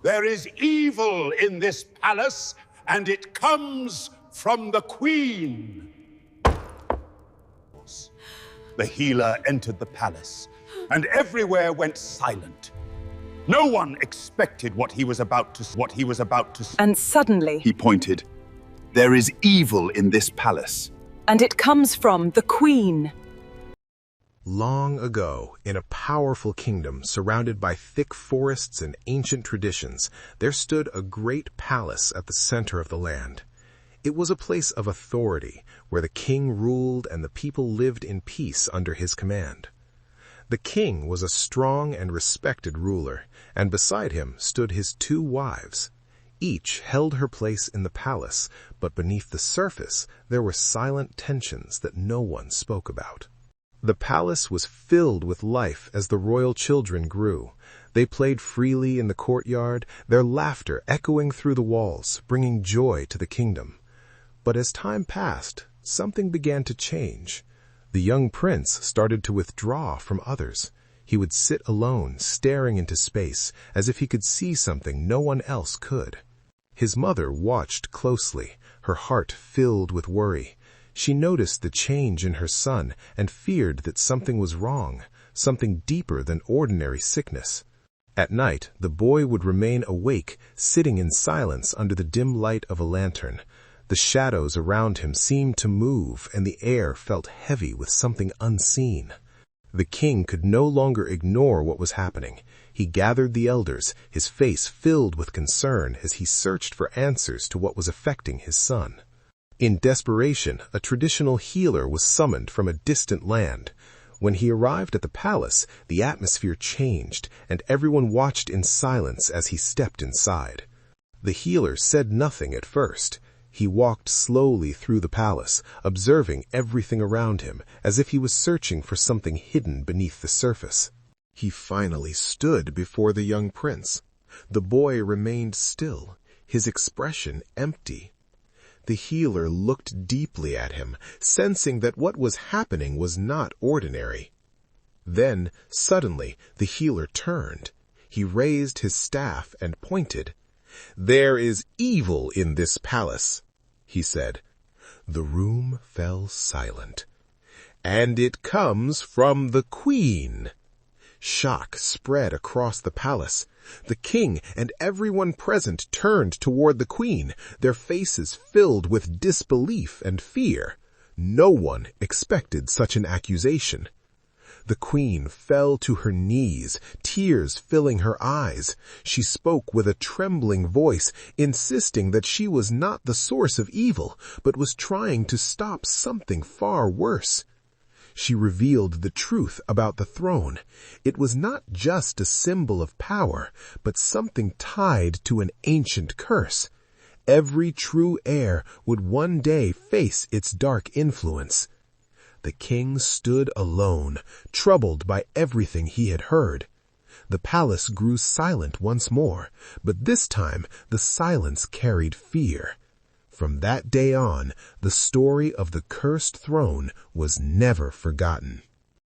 There is evil in this palace, and it comes from the Queen. The healer entered the palace, and everywhere went silent. No one expected what he was about to say. And suddenly, He pointed. There is evil in this palace. and it comes from the Queen. Long ago, in a powerful kingdom surrounded by thick forests and ancient traditions, there stood a great palace at the center of the land. It was a place of authority, where the king ruled and the people lived in peace under his command. The king was a strong and respected ruler, and beside him stood his 2 wives. Each held her place in the palace, but beneath the surface there were silent tensions that no one spoke about. The palace was filled with life as the royal children grew. They played freely in the courtyard, their laughter echoing through the walls, bringing joy to the kingdom. But as time passed, something began to change. The young prince started to withdraw from others. He would sit alone, staring into space, as if he could see something no one else could. His mother watched closely, her heart filled with worry. She noticed the change in her son and feared that something was wrong, something deeper than ordinary sickness. At night, the boy would remain awake, sitting in silence under the dim light of a lantern. The shadows around him seemed to move, and the air felt heavy with something unseen. The king could no longer ignore what was happening. He gathered the elders, his face filled with concern as he searched for answers to what was affecting his son. In desperation, a traditional healer was summoned from a distant land. When he arrived at the palace, the atmosphere changed, and everyone watched in silence as he stepped inside. The healer said nothing at first. He walked slowly through the palace, observing everything around him, as if he was searching for something hidden beneath the surface. He finally stood before the young prince. The boy remained still, his expression empty. The healer looked deeply at him, sensing that what was happening was not ordinary. Then, suddenly, the healer turned. He raised his staff and pointed. "There is evil in this palace," he said. The room fell silent. "And it comes from the Queen." Shock spread across the palace. The king and everyone present turned toward the Queen, their faces filled with disbelief and fear. No one expected such an accusation. The Queen fell to her knees, tears filling her eyes. She spoke with a trembling voice, insisting that she was not the source of evil, but was trying to stop something far worse. She revealed the truth about the throne. It was not just a symbol of power, but something tied to an ancient curse. Every true heir would one day face its dark influence. The king stood alone, troubled by everything he had heard. The palace grew silent once more, but this time the silence carried fear. From that day on, the story of the cursed throne was never forgotten.